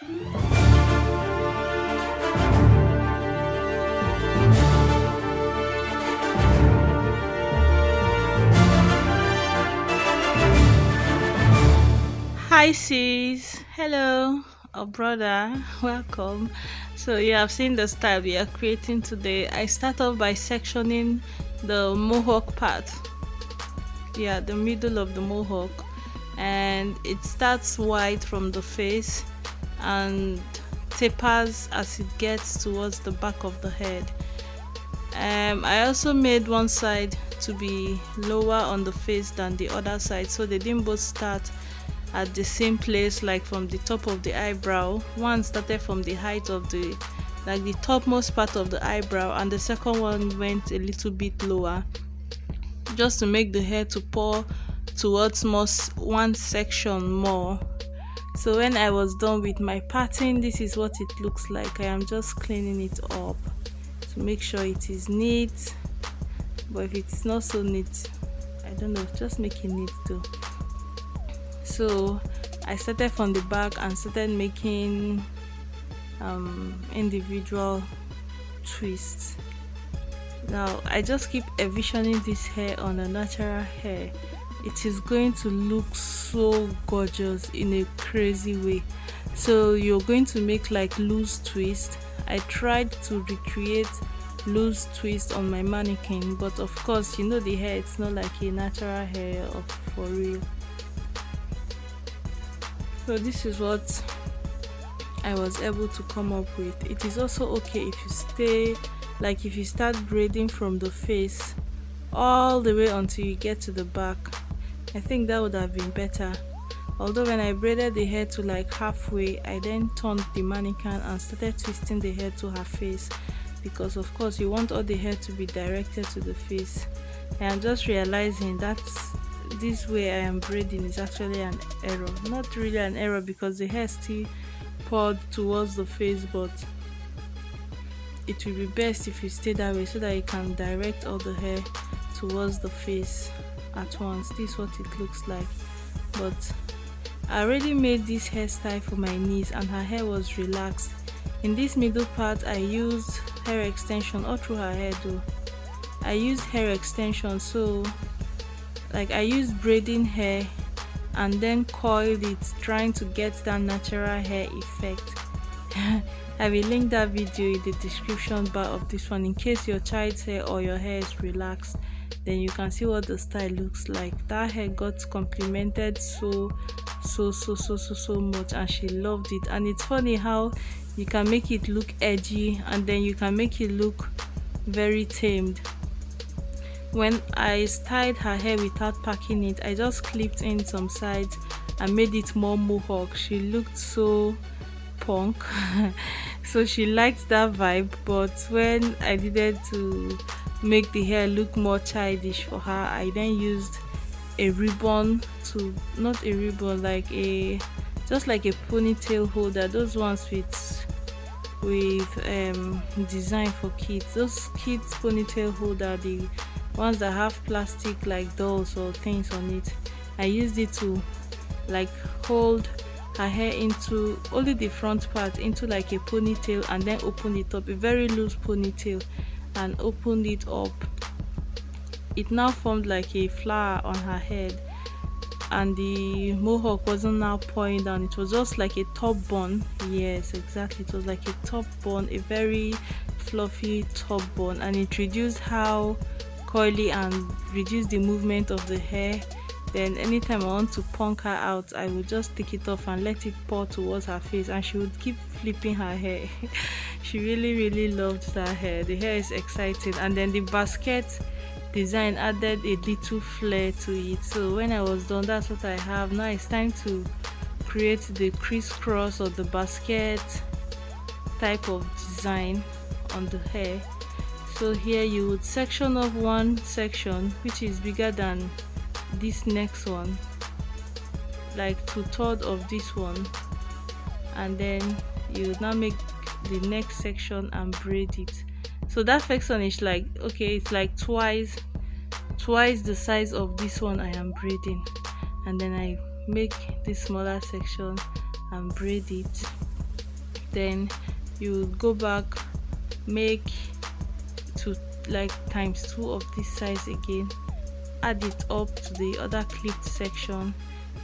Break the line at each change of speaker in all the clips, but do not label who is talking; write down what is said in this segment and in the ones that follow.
Hi sis, hello, brother, welcome. So you have seen the style we are creating today. I start off by sectioning the mohawk part, yeah, the middle of the mohawk, and it starts wide from the face and tapers as it gets towards the back of the head. I also made one side to be lower on the face than the other side, so they didn't both start at the same place, like from the top of the eyebrow. One started from the height of the, like the topmost part of the eyebrow, and the second one went a little bit lower, just to make the hair to pour towards most one section more. So when I was done with my pattern, this is what it looks like. I am just cleaning it up to make sure it is neat, but if it's not so neat, I don't know, just make it neat too. So I started from the back and started making individual twists. Now I just keep envisioning this hair on a natural hair. It is going to look so gorgeous in a crazy way. So you're going to make like loose twist. I tried to recreate loose twist on my mannequin, but of course, you know, the hair, it's not like a natural hair of for real. So this is what I was able to come up with. It is also okay if you stay, like if you start braiding from the face all the way until you get to the back. I think that would have been better. Although when I braided the hair to like halfway, I then turned the mannequin and started twisting the hair to her face, because of course you want all the hair to be directed to the face. And I'm just realizing that this way I am braiding is actually an error. Not really an error, because the hair still poured towards the face, but it will be best if you stay that way so that you can direct all the hair towards the face at once. This is what it looks like. But I already made this hairstyle for my niece and her hair was relaxed. In this middle part I used hair extension all through her hair though. I used hair extension, so like I used braiding hair and then coiled it, trying to get that natural hair effect. I will link that video in the description bar of this one in case your child's hair or your hair is relaxed, then you can see what the style looks like. That hair got complimented so much and she loved it. And it's funny how you can make it look edgy and then you can make it look very tamed. When I styled her hair without packing it, I just clipped in some sides and made it more mohawk. She looked so punk. So she liked that vibe, but when I needed to make the hair look more childish for her, I then used a ribbon to, not a ribbon, like a, just like a ponytail holder, those ones with design for kids, those kids ponytail holder, the ones that have plastic like dolls or things on it. I used it to like hold her hair into only the front part into like a ponytail and then open it up, a very loose ponytail, and opened it up. It now formed like a flower on her head, and the mohawk wasn't now pouring down, it was just like a top bun. Yes, exactly, it was like a top bun, a very fluffy top bun, and it reduced how coily and reduced the movement of the hair. Then anytime I want to punk her out, I would just take it off and let it pour towards her face, and she would keep flipping her hair. She really loved that hair. The hair is exciting. And then the basket design added a little flair to it. So when I was done, that's what I have now. It's time to create the crisscross or the basket type of design on the hair. So here you would section off one section which is bigger than this next one, like 2/3 of this one, and then you would now make the next section and braid it. So that section is like, okay, it's like twice the size of this one I am braiding, and then I make this smaller section and braid it. then you go back, make to like times 2 of this size again, add it up to the other clipped section,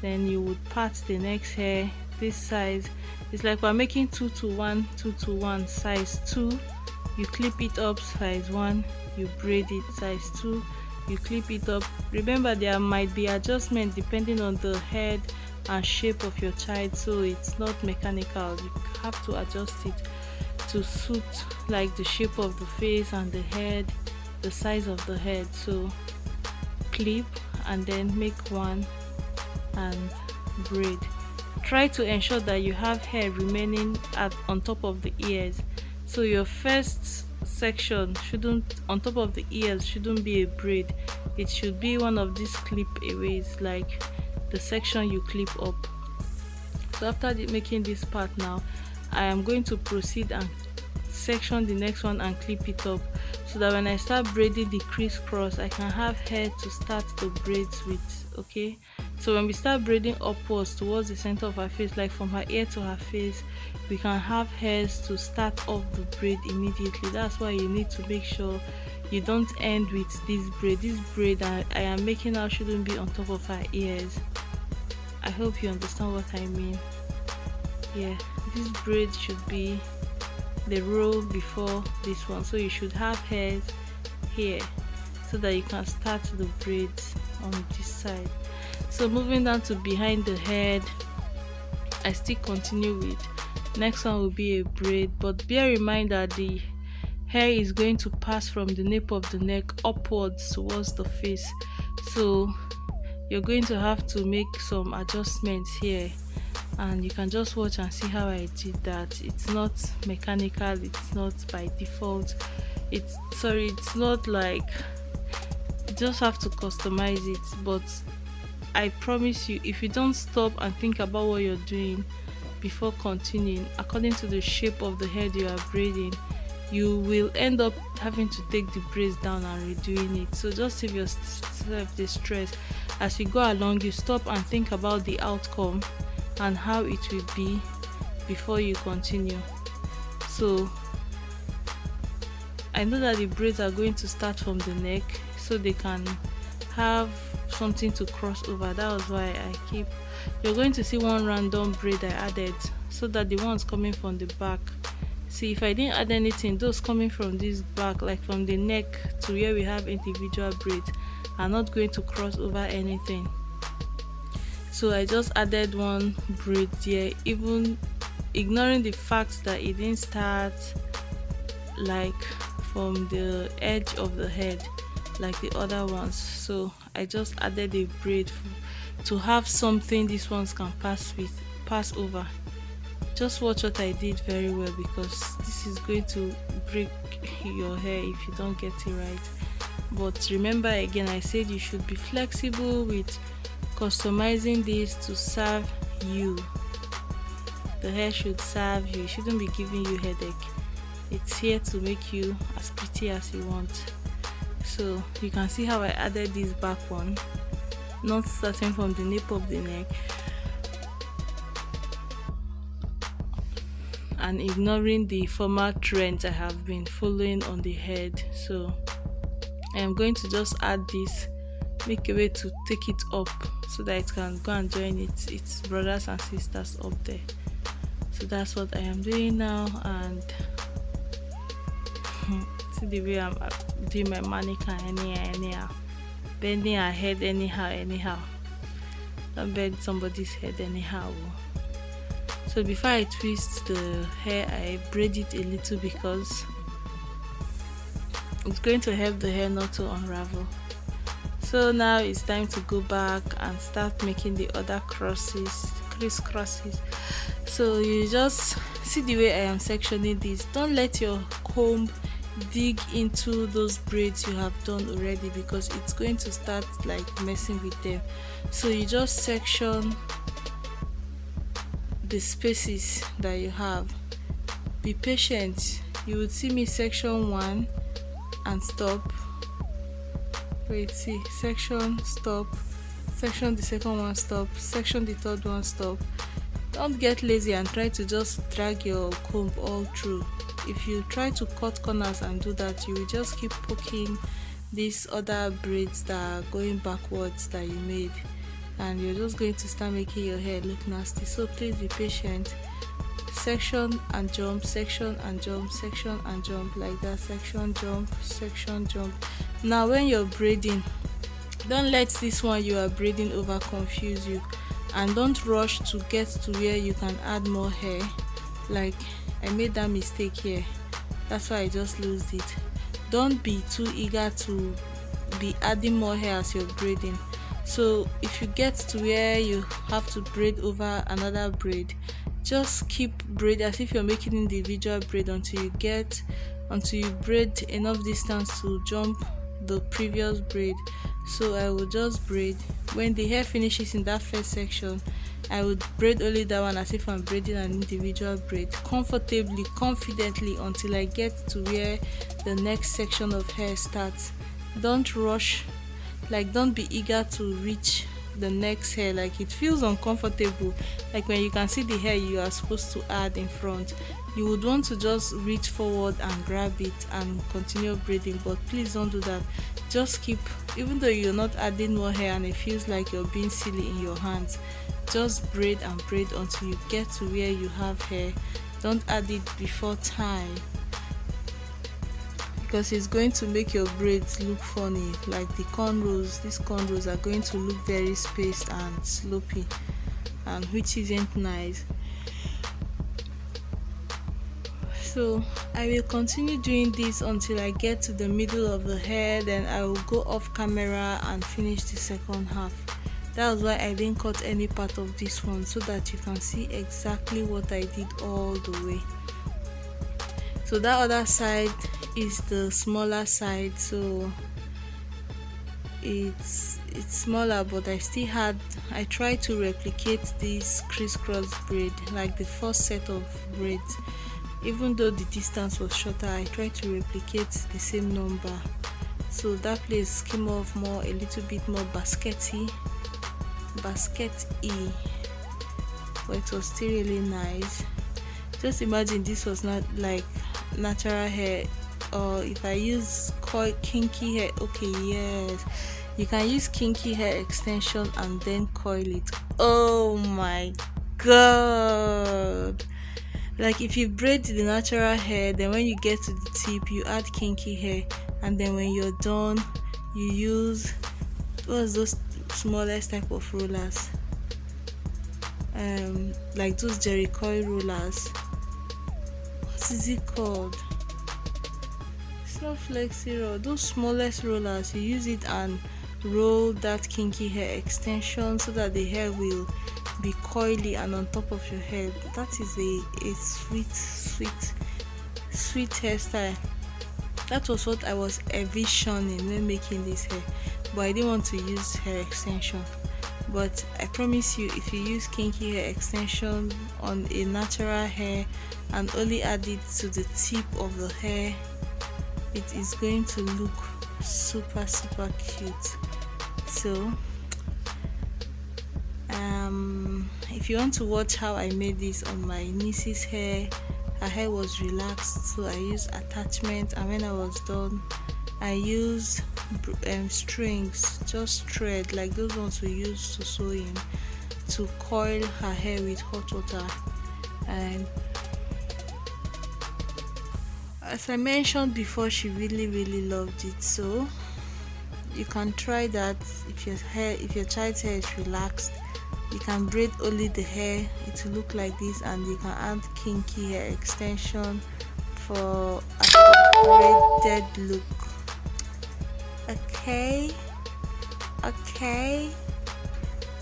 then you would part the next hair this size. It's like we're making 2 to 1, 2 to 1, size 2, you clip it up, size 1, you braid it, size 2, you clip it up. Remember, there might be adjustment depending on the head and shape of your child, so it's not mechanical. You have to adjust it to suit like the shape of the face and the head, the size of the head. So clip and then make one and braid. Try to ensure that you have hair remaining on top of the ears, so your first section shouldn't, on top of the ears, shouldn't be a braid. It should be one of these clip aways, like the section you clip up. So after making this part, now I am going to proceed and section the next one and clip it up, so that when I start braiding the crisscross, I can have hair to start the braids with. Okay, so when we start braiding upwards towards the center of her face, like from her ear to her face, we can have hairs to start off the braid immediately. That's why you need to make sure you don't end with this braid. This braid that I am making now shouldn't be on top of her ears. I hope you understand what I mean. Yeah, this braid should be the row before this one, so you should have hairs here so that you can start the braids on this side. So moving down to behind the head, I still continue with next one will be a braid, but bear in mind that the hair is going to pass from the nape of the neck upwards towards the face, so you're going to have to make some adjustments here, and you can just watch and see how I did that. It's not mechanical, it's not by default, it's not like, you just have to customize it. But I promise you, if you don't stop and think about what you're doing before continuing according to the shape of the head you are braiding, you will end up having to take the braids down and redoing it. So just save yourself the stress. As you go along, you stop and think about the outcome and how it will be before you continue. So I know that the braids are going to start from the neck, so they can have something to cross over. That was why you're going to see one random braid I added, so that the ones coming from the back, see, if I didn't add anything, those coming from this back, like from the neck to where we have individual braids, are not going to cross over anything. So I just added one braid here, even ignoring the fact that it didn't start like from the edge of the head like the other ones. So I just added a braid to have something these ones can pass over. Just watch what I did very well, because this is going to break your hair if you don't get it right. But remember, again, I said you should be flexible with customizing this to serve you. The hair should serve you. It shouldn't be giving you headache. It's here to make you as pretty as you want. So you can see how I added this back one, not starting from the nape of the neck and ignoring the former trends I have been following on the head. So I am going to just add this, make a way to take it up so that it can go and join its brothers and sisters up there. So that's what I am doing now. And see the way I'm doing my mannequin anyhow, bending her head anyhow. Don't bend somebody's head anyhow. So before I twist the hair, I braid it a little, because it's going to help the hair not to unravel. So now it's time to go back and start making the other crisscrosses. So you just see the way I am sectioning this. Don't let your comb dig into those braids you have done already, because it's going to start like messing with them. So you just section the spaces that you have. Be patient. You would see me section one and stop. Wait, see, section, stop, section the second one, stop, section the third one, stop, Don't get lazy and try to just drag your comb all through. If you try to cut corners and do that, you will just keep poking these other braids that are going backwards that you made, and you're just going to start making your hair look nasty. So please be patient. Section and jump, section and jump, section and jump, like that. Section, jump, section, jump. Now when you're braiding, don't let this one you are braiding over confuse you, and don't rush to get to where you can add more hair. Like I made that mistake here, that's why I just lost it. Don't be too eager to be adding more hair as you're braiding. So if you get to where you have to braid over another braid, just keep braid as if you're making individual braid until you braid enough distance to jump the previous braid. So I will just braid. When the hair finishes in that first section, I would braid only that one as if I'm braiding an individual braid, comfortably, confidently, until I get to where the next section of hair starts. Don't rush, like don't be eager to reach the next hair. Like it feels uncomfortable, like when you can see the hair you are supposed to add in front, you would want to just reach forward and grab it and continue braiding, but please don't do that. Just keep, even though you're not adding more hair and it feels like you're being silly in your hands, just braid and braid until you get to where you have hair. Don't add it before time, because it's going to make your braids look funny. Like the cornrows, these cornrows are going to look very spaced and slopey, and which isn't nice. So I will continue doing this until I get to the middle of the hair, then I will go off camera and finish the second half. That was why I didn't cut any part of this one, so that you can see exactly what I did all the way. So that other side is the smaller side, so it's smaller, but I tried to replicate this crisscross braid, like the first set of braids. Even though the distance was shorter, I tried to replicate the same number, so that place came off a little bit more basket-y, but it was still really nice. Just imagine this was not like natural hair, or if I use kinky hair. Okay, yes, you can use kinky hair extension and then coil it. Oh my god, like if you braid the natural hair, then when you get to the tip you add kinky hair, and then when you're done you use what's those smallest type of rollers, like those jerry coil rollers. What is it called? It's not flexi roll, those smallest rollers. You use it and roll that kinky hair extension so that the hair will be coily and on top of your head. That is a sweet hairstyle. That was what I was envisioning when making this hair, but I didn't want to use hair extension. But I promise you, if you use kinky hair extension on a natural hair and only add it to the tip of the hair, it is going to look super cute. So if you want to watch how I made this on my niece's hair, her hair was relaxed, so I used attachment, and when I was done I used strings, just thread like those ones we use to sew in, to coil her hair with hot water. And as I mentioned before, she really loved it. So you can try that. If your child's hair is relaxed, you can braid only the hair, it will look like this, and you can add kinky hair extension for a braided look. Okay,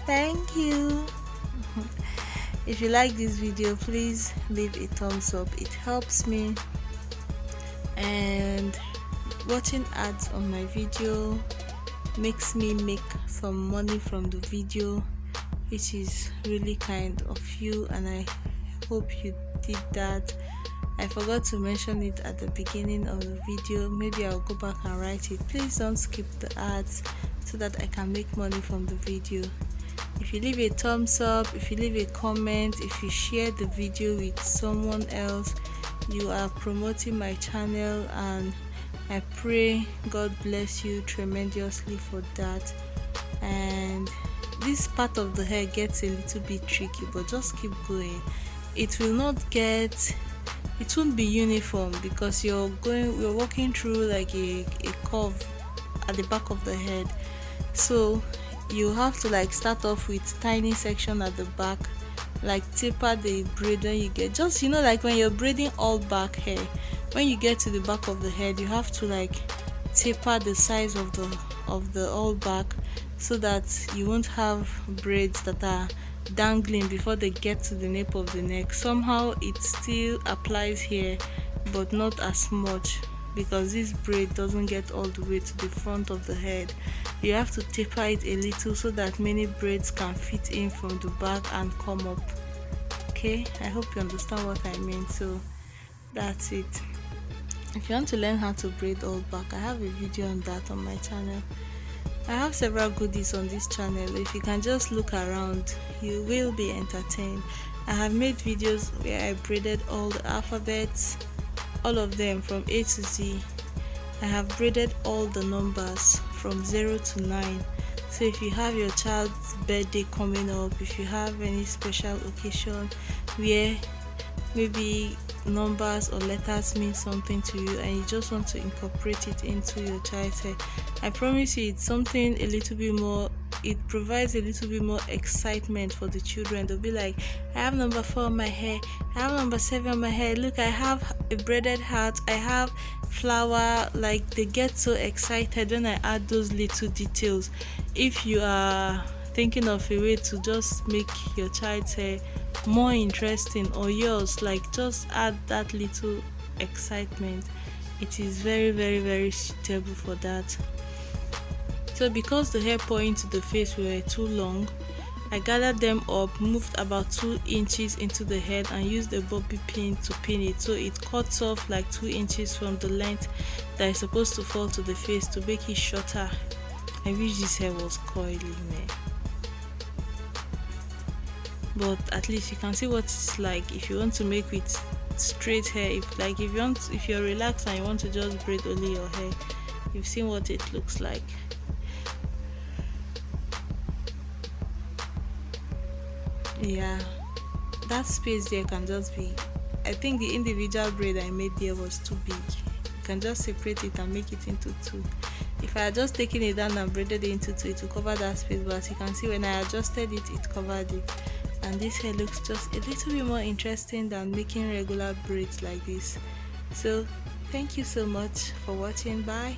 thank you. If you like this video, please leave a thumbs up, it helps me. And watching ads on my video makes me make some money from the video, which is really kind of you, and I hope you did that. I forgot to mention it at the beginning of the video. Maybe I'll go back and write it. Please don't skip the ads so that I can make money from the video. If you leave a thumbs up, if you leave a comment, if you share the video with someone else, you are promoting my channel, and I pray God bless you tremendously for that. And this part of the hair gets a little bit tricky, but just keep going. It won't be uniform because you're walking through like a curve at the back of the head. So you have to like start off with tiny section at the back, like taper the braid when you get, just like when you're braiding all back hair, when you get to the back of the head, you have to like taper the size of the all back, so that you won't have braids that are dangling before they get to the nape of the neck. Somehow it still applies here, but not as much, because this braid doesn't get all the way to the front of the head. You have to taper it a little so that many braids can fit in from the back and come up. Okay, I hope you understand what I mean. So that's it. If you want to learn how to braid all back, I have a video on that on my channel. I have several goodies on this channel. If you can just look around, you will be entertained. I have made videos where I braided all the alphabets, all of them from A to Z. I have braided all the numbers from 0 to 9. So if you have your child's birthday coming up, if you have any special occasion where maybe numbers or letters mean something to you and you just want to incorporate it into your child's hair, I promise you it's something a little bit more, it provides a little bit more excitement for the children. They'll be like, I have number 4 on my hair, I have number 7 on my hair, look, I have a braided hat, I have flower. Like, they get so excited when I add those little details. If you are thinking of a way to just make your child's hair more interesting, or yours, like, just add that little excitement, it is very, very, very suitable for that. So because the hair pouring to the face were too long, I gathered them up, moved about 2 inches into the head, and used a bobby pin to pin it, so it cuts off like 2 inches from the length that is supposed to fall to the face to make it shorter. I wish this hair was coily, man. But at least you can see what it's like if you want to make with straight hair. If you're relaxed and you want to just braid only your hair, you've seen what it looks like. Yeah, that space there can just be, I think the individual braid I made there was too big. You can just separate it and make it into 2. If I had just taken it down and braided it into 2, it will cover that space, but as you can see, when I adjusted it, it covered it. And this hair looks just a little bit more interesting than making regular braids like this. So thank you so much for watching. Bye.